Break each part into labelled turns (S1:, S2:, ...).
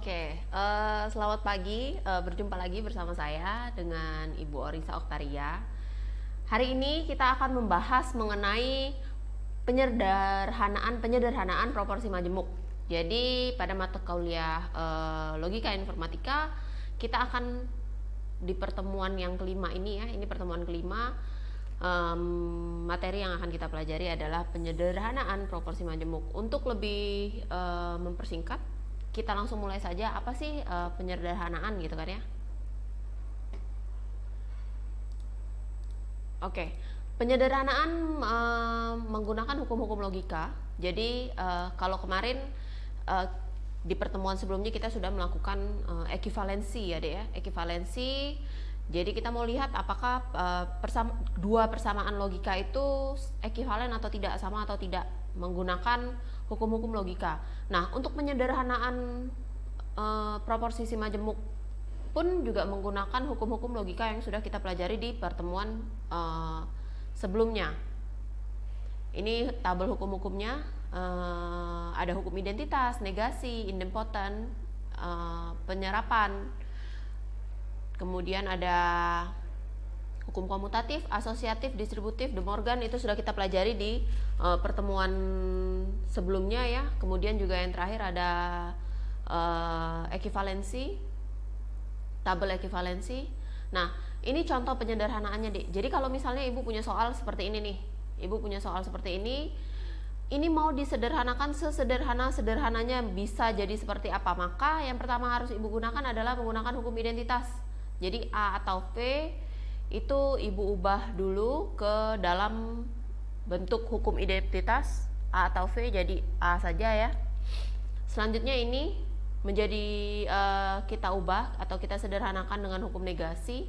S1: Oke, selamat pagi. Berjumpa lagi bersama saya dengan Ibu Orisa Oktaria. Hari ini kita akan membahas mengenai penyederhanaan proporsi majemuk. Jadi pada mata kuliah logika informatika kita akan di pertemuan yang kelima ini ya, ini pertemuan kelima. Materi yang akan kita pelajari adalah penyederhanaan proporsi majemuk. Untuk lebih mempersingkat, kita langsung mulai saja. Apa sih penyederhanaan gitu kan ya? Oke, penyederhanaan menggunakan hukum-hukum logika. Jadi kalau kemarin di pertemuan sebelumnya kita sudah melakukan ekivalensi ya deh ya, ekivalensi. Jadi kita mau lihat apakah dua persamaan logika itu ekivalen atau tidak, sama atau tidak, menggunakan hukum-hukum logika. Nah, untuk penyederhanaan proporsi majemuk pun juga menggunakan hukum-hukum logika yang sudah kita pelajari di pertemuan sebelumnya. Ini tabel hukum-hukumnya, ada hukum identitas, negasi, idempoten, penyerapan. Kemudian ada hukum komutatif, asosiatif, distributif, De Morgan, itu sudah kita pelajari di pertemuan sebelumnya ya. Kemudian juga yang terakhir ada ekivalensi, tabel ekivalensi. Nah, ini contoh penyederhanaannya deh. Jadi kalau misalnya Ibu punya soal seperti ini nih, Ibu punya soal seperti ini mau disederhanakan sesederhana-sederhananya bisa jadi seperti apa? Maka yang pertama harus Ibu gunakan adalah menggunakan hukum identitas. Jadi A atau V itu Ibu ubah dulu ke dalam bentuk hukum identitas. A atau V jadi A saja ya. Selanjutnya ini menjadi kita ubah atau kita sederhanakan dengan hukum negasi,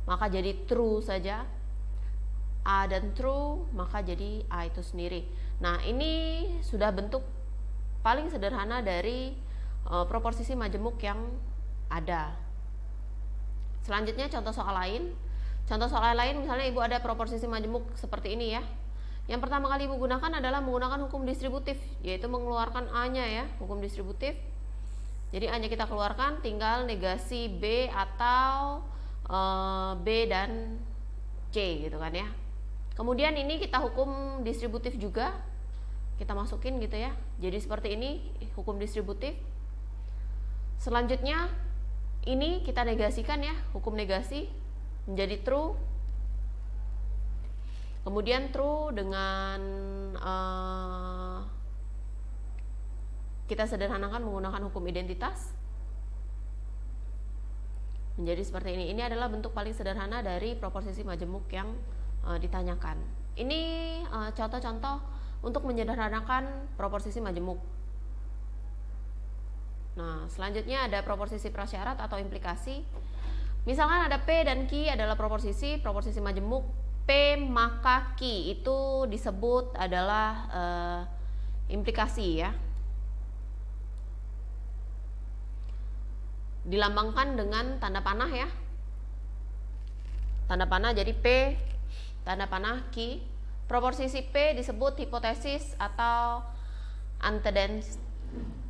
S1: maka jadi true saja. A dan true, maka jadi A itu sendiri. Nah, ini sudah bentuk paling sederhana dari proporsi majemuk yang ada. Selanjutnya contoh soal lain. Contoh soal lain misalnya Ibu ada proporsi majemuk seperti ini ya. Yang pertama kali Ibu gunakan adalah menggunakan hukum distributif, yaitu mengeluarkan A-nya ya, hukum distributif. Jadi A-nya kita keluarkan, tinggal negasi B atau B dan C gitu kan ya. Kemudian ini kita hukum distributif juga, kita masukin gitu ya. Jadi seperti ini hukum distributif. Selanjutnya ini kita negasikan ya, hukum negasi menjadi true. Kemudian true dengan kita sederhanakan menggunakan hukum identitas menjadi seperti ini. Ini adalah bentuk paling sederhana dari proporsi majemuk yang ditanyakan. Ini contoh-contoh untuk menyederhanakan proporsi majemuk. Nah, selanjutnya ada proporsi prasyarat atau implikasi. Misalkan ada P dan Q adalah proporsi majemuk. P maka Q itu disebut adalah implikasi ya. Dilambangkan dengan tanda panah ya. Tanda panah jadi P, tanda panah Q. Proporsi P disebut hipotesis atau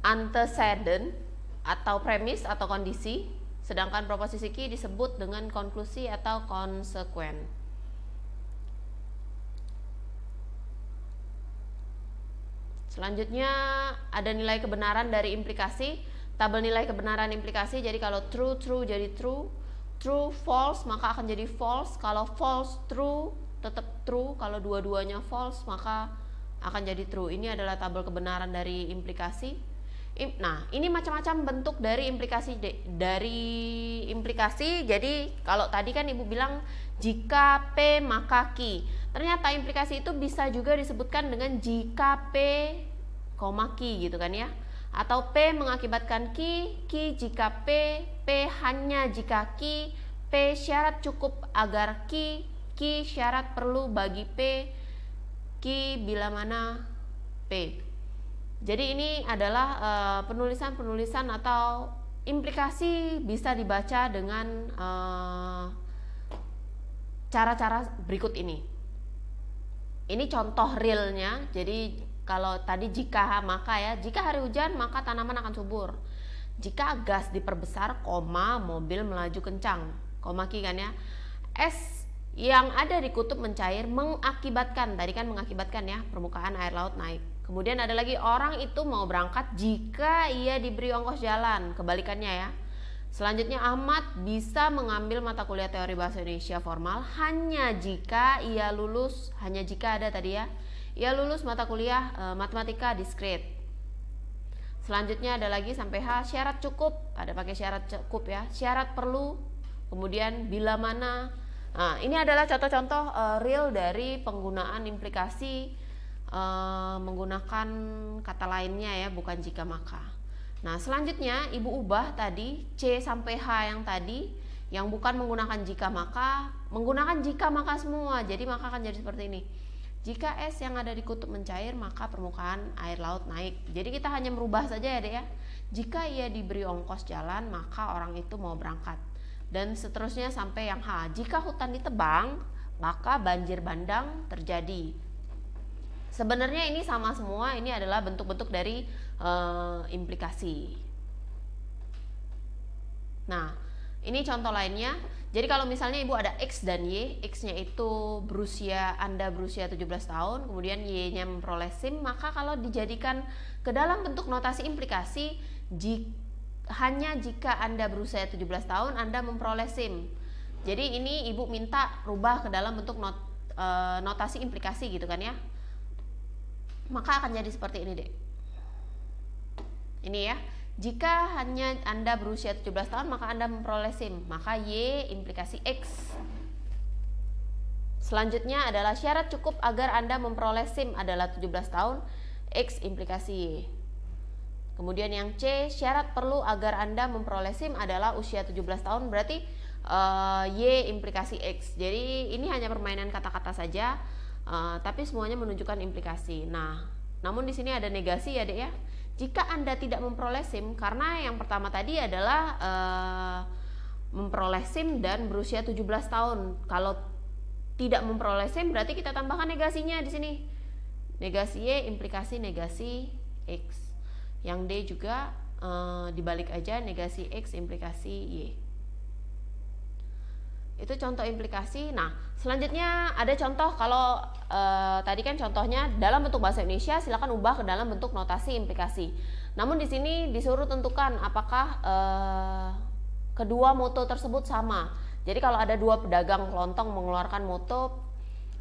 S1: antecedent atau premis atau kondisi, sedangkan proporsi Q disebut dengan konklusi atau konsekuen. Selanjutnya ada nilai kebenaran dari implikasi, tabel nilai kebenaran implikasi. Jadi kalau true jadi true, true false maka akan jadi false, kalau false true tetap true, kalau dua-duanya false maka akan jadi true. Ini adalah tabel kebenaran dari implikasi. Nah, ini macam-macam bentuk dari implikasi Jadi kalau tadi kan Ibu bilang jika P maka Q. Ternyata implikasi itu bisa juga disebutkan dengan jika P, Q gitu kan ya. Atau P mengakibatkan Q jika P hanya jika Q, P syarat cukup agar Q syarat perlu bagi P, Q bila mana P. Jadi ini adalah penulisan-penulisan atau implikasi bisa dibaca dengan cara-cara berikut ini. Ini contoh realnya. Jadi kalau tadi jika maka ya, jika hari hujan maka tanaman akan subur. Jika gas diperbesar, koma, mobil melaju kencang, koma ki kan ya. Es yang ada di kutub mencair mengakibatkan, tadi kan mengakibatkan ya, permukaan air laut naik. Kemudian ada lagi, orang itu mau berangkat jika ia diberi ongkos jalan, kebalikannya ya. Selanjutnya, Ahmad bisa mengambil mata kuliah teori bahasa Indonesia formal hanya jika ia lulus, hanya jika ada tadi ya, ia lulus mata kuliah matematika diskrit. Selanjutnya ada lagi sampai H, syarat cukup, ada pakai syarat cukup ya, syarat perlu, kemudian bila mana. Nah, ini adalah contoh-contoh real dari penggunaan implikasi menggunakan kata lainnya ya, bukan jika maka. Nah, selanjutnya ibu ubah tadi C sampai H yang tadi, yang bukan menggunakan jika maka, menggunakan jika maka semua. Jadi maka akan jadi seperti ini. Jika es yang ada di kutub mencair, maka permukaan air laut naik. Jadi kita hanya merubah saja ya Dek ya. Jika ia diberi ongkos jalan, maka orang itu mau berangkat. Dan seterusnya sampai yang H. Jika hutan ditebang, maka banjir bandang terjadi. Sebenarnya ini sama semua, ini adalah bentuk-bentuk dari implikasi. Nah, ini contoh lainnya. Jadi kalau misalnya ibu ada X dan Y, X-nya itu Anda berusia 17 tahun, kemudian Y-nya memperoleh SIM, maka kalau dijadikan ke dalam bentuk notasi implikasi, hanya jika Anda berusia 17 tahun Anda memperoleh SIM. Jadi ini ibu minta rubah ke dalam bentuk notasi implikasi gitu kan ya. Maka akan jadi seperti ini Dek. Ini ya, jika hanya Anda berusia 17 tahun maka Anda memperoleh SIM, maka Y implikasi X. Selanjutnya adalah syarat cukup agar Anda memperoleh SIM adalah 17 tahun, X implikasi Y. Kemudian yang C, syarat perlu agar Anda memperoleh SIM adalah usia 17 tahun, berarti Y implikasi X. Jadi ini hanya permainan kata-kata saja, tapi semuanya menunjukkan implikasi. Nah, namun di sini ada negasi ya Dek ya. Jika Anda tidak memperoleh SIM, karena yang pertama tadi adalah memperoleh SIM dan berusia 17 tahun. Kalau tidak memperoleh SIM berarti kita tambahkan negasinya di sini. Negasi Y implikasi negasi X. Yang D juga dibalik aja, negasi X implikasi Y. Itu contoh implikasi. Nah, selanjutnya ada contoh kalau tadi kan contohnya dalam bentuk bahasa Indonesia, silakan ubah ke dalam bentuk notasi implikasi. Namun di sini disuruh tentukan apakah kedua moto tersebut sama. Jadi kalau ada dua pedagang kelontong mengeluarkan moto,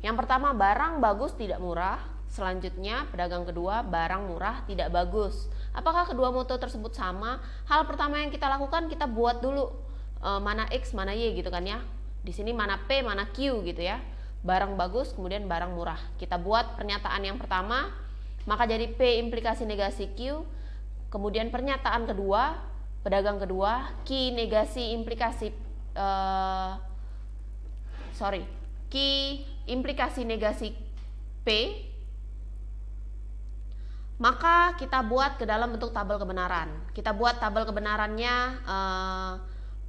S1: yang pertama barang bagus tidak murah, selanjutnya pedagang kedua barang murah tidak bagus. Apakah kedua moto tersebut sama? Hal pertama yang kita lakukan, kita buat dulu mana X mana Y gitu kan ya. Di sini mana P mana Q gitu ya. Barang bagus kemudian barang murah. Kita buat pernyataan yang pertama, maka jadi P implikasi negasi Q. Kemudian pernyataan kedua, pedagang kedua, Q negasi implikasi Q implikasi negasi P. Maka kita buat ke dalam bentuk tabel kebenaran. Kita buat tabel kebenarannya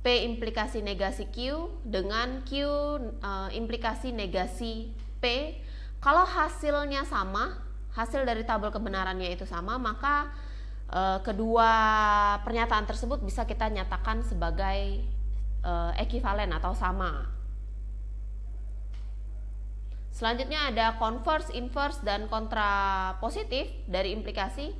S1: P implikasi negasi Q dengan Q implikasi negasi P. Kalau hasilnya sama, hasil dari tabel kebenarannya itu sama, maka kedua pernyataan tersebut bisa kita nyatakan sebagai ekivalen atau sama. Selanjutnya ada converse, inverse, dan kontrapositif dari implikasi.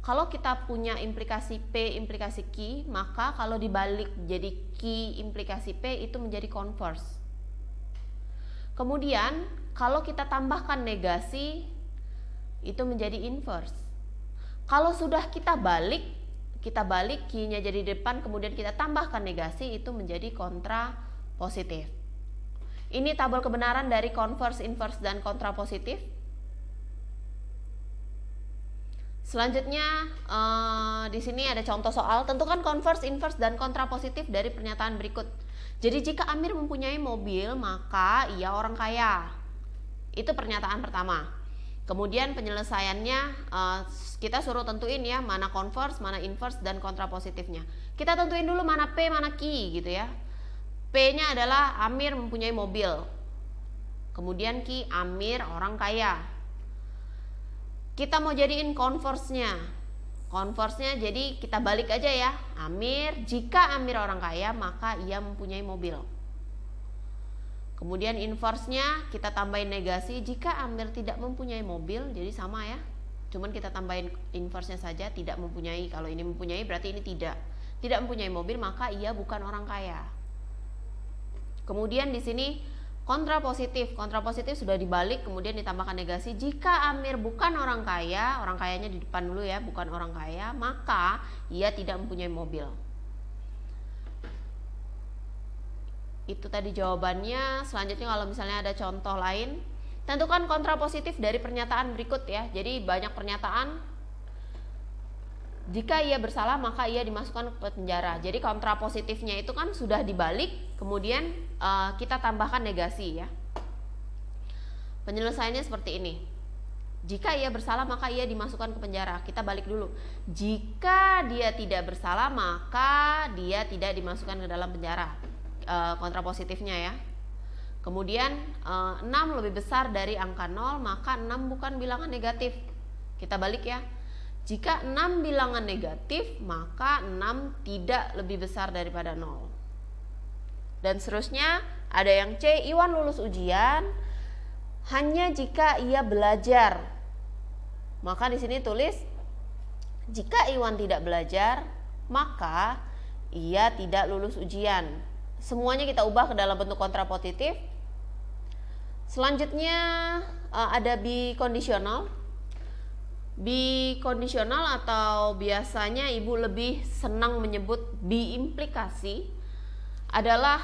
S1: Kalau kita punya implikasi P implikasi Q, maka kalau dibalik jadi Q implikasi P itu menjadi converse. Kemudian kalau kita tambahkan negasi itu menjadi inverse. Kalau sudah kita balik Q-nya jadi depan kemudian kita tambahkan negasi itu menjadi kontrapositif. Ini tabel kebenaran dari converse, inverse, dan kontrapositif. Selanjutnya di sini ada contoh soal, tentukan converse, inverse, dan kontrapositif dari pernyataan berikut. Jadi jika Amir mempunyai mobil, maka ia orang kaya. Itu pernyataan pertama. Kemudian penyelesaiannya kita suruh tentuin ya, mana converse, mana inverse, dan kontrapositifnya. Kita tentuin dulu mana P, mana Q gitu ya. P-nya adalah Amir mempunyai mobil. Kemudian Q, Amir orang kaya. Kita mau jadiin converse-nya. Converse-nya jadi kita balik aja ya. Amir, jika Amir orang kaya maka ia mempunyai mobil. Kemudian inverse-nya kita tambahin negasi, jika Amir tidak mempunyai mobil, jadi sama ya. Cuman kita tambahin inverse-nya saja, tidak mempunyai. Kalau ini mempunyai berarti ini tidak. Tidak mempunyai mobil maka ia bukan orang kaya. Kemudian di sini kontrapositif. Kontrapositif sudah dibalik kemudian ditambahkan negasi. Jika Amir bukan orang kaya, orang kayanya di depan dulu ya, bukan orang kaya, maka ia tidak mempunyai mobil. Itu tadi jawabannya. Selanjutnya kalau misalnya ada contoh lain, tentukan kontrapositif dari pernyataan berikut ya. Jadi banyak pernyataan. Jika ia bersalah maka ia dimasukkan ke penjara. Jadi kontrapositifnya itu kan sudah dibalik, kemudian kita tambahkan negasi ya. Penyelesaiannya seperti ini. Jika ia bersalah maka ia dimasukkan ke penjara. Kita balik dulu. Jika dia tidak bersalah maka dia tidak dimasukkan ke dalam penjara. Kontrapositifnya ya. Kemudian 6 lebih besar dari angka 0 maka 6 bukan bilangan negatif. Kita balik ya. Jika 6 bilangan negatif maka 6 tidak lebih besar daripada 0. Dan seterusnya ada yang C, Iwan lulus ujian hanya jika ia belajar. Maka di sini tulis jika Iwan tidak belajar maka ia tidak lulus ujian. Semuanya kita ubah ke dalam bentuk kontrapositif. Selanjutnya ada bikondisional. Bikondisional atau biasanya ibu lebih senang menyebut biimplikasi adalah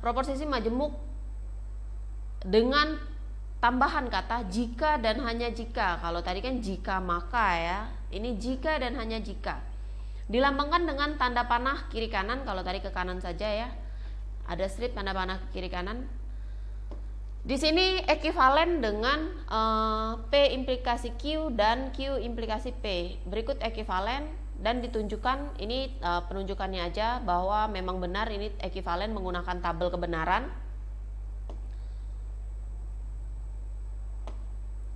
S1: proposisi majemuk dengan tambahan kata jika dan hanya jika. Kalau tadi kan jika maka ya, ini jika dan hanya jika. Dilambangkan dengan tanda panah kiri kanan. Kalau tadi ke kanan saja ya, ada strip tanda panah ke kiri kanan. Di sini ekuivalen dengan P implikasi Q dan Q implikasi P. Berikut ekuivalen dan ditunjukkan, ini penunjukannya aja bahwa memang benar ini ekuivalen menggunakan tabel kebenaran.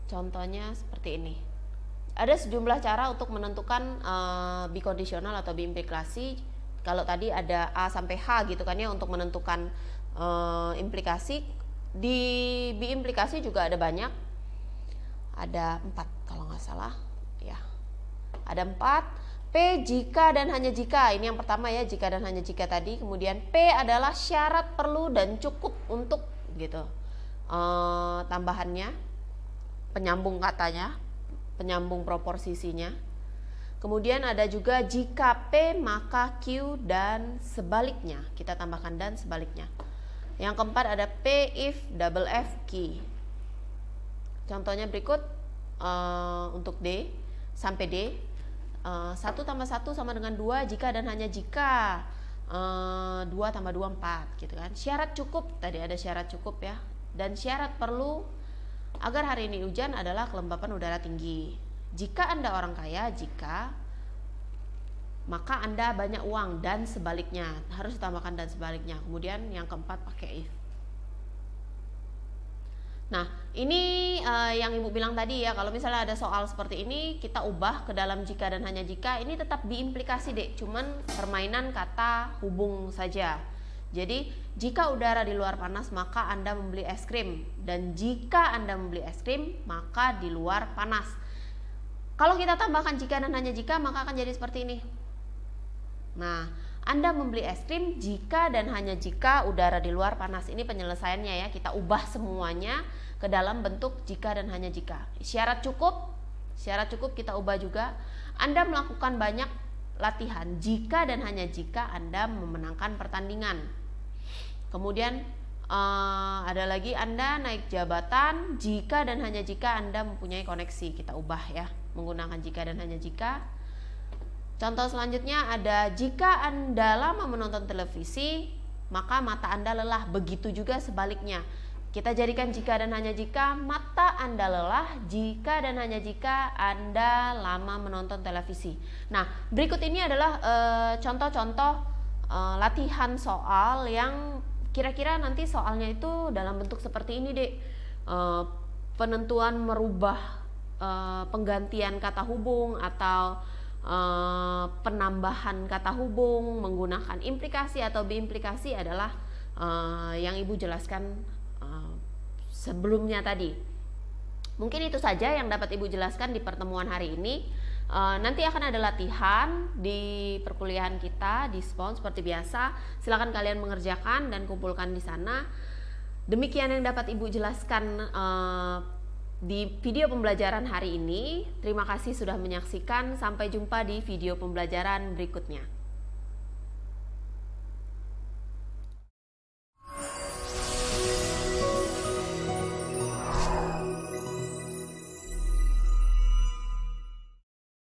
S1: Contohnya seperti ini. Ada sejumlah cara untuk menentukan bikondisional atau biimplikasi. Kalau tadi ada A sampai H gitu kan ya untuk menentukan implikasi. Di biimplikasi juga ada banyak, ada 4 kalau nggak salah ya, ada 4. P jika dan hanya jika, ini yang pertama ya, jika dan hanya jika tadi. Kemudian P adalah syarat perlu dan cukup untuk gitu, tambahannya penyambung katanya, penyambung proposisinya. Kemudian ada juga jika P maka Q dan sebaliknya, kita tambahkan dan sebaliknya. Yang keempat ada P if double F key. Contohnya berikut untuk D sampai D. 1 tambah 1 sama dengan 2 jika dan hanya jika. 2 tambah 2 4 gitu kan. Syarat cukup, tadi ada syarat cukup ya. Dan syarat perlu agar hari ini hujan adalah kelembapan udara tinggi. Jika Anda orang kaya, jika maka Anda banyak uang dan sebaliknya, harus ditambahkan dan sebaliknya. Kemudian yang keempat pakai if. Nah, ini yang ibu bilang tadi ya, kalau misalnya ada soal seperti ini kita ubah ke dalam jika dan hanya jika. Ini tetap biimplikasi dek, cuman permainan kata hubung saja. Jadi jika udara di luar panas maka Anda membeli es krim, dan jika Anda membeli es krim maka di luar panas. Kalau kita tambahkan jika dan hanya jika maka akan jadi seperti ini. Nah, Anda membeli es krim jika dan hanya jika udara di luar panas. Ini penyelesaiannya ya, kita ubah semuanya ke dalam bentuk jika dan hanya jika. Syarat cukup kita ubah juga. Anda melakukan banyak latihan jika dan hanya jika Anda memenangkan pertandingan. Kemudian ada lagi Anda naik jabatan jika dan hanya jika Anda mempunyai koneksi. Kita ubah ya, menggunakan jika dan hanya jika. Contoh selanjutnya ada jika Anda lama menonton televisi maka mata Anda lelah. Begitu juga sebaliknya. Kita jadikan jika dan hanya jika mata Anda lelah jika dan hanya jika Anda lama menonton televisi. Nah, berikut ini adalah contoh-contoh latihan soal yang kira-kira nanti soalnya itu dalam bentuk seperti ini dek. Penentuan merubah penggantian kata hubung atau penambahan kata hubung menggunakan implikasi atau biimplikasi adalah yang Ibu jelaskan sebelumnya tadi. Mungkin itu saja yang dapat Ibu jelaskan di pertemuan hari ini. Nanti akan ada latihan di perkuliahan kita di SPON seperti biasa. Silakan kalian mengerjakan dan kumpulkan di sana. Demikian yang dapat Ibu jelaskan di video pembelajaran hari ini. Terima kasih sudah menyaksikan. Sampai jumpa di video pembelajaran berikutnya.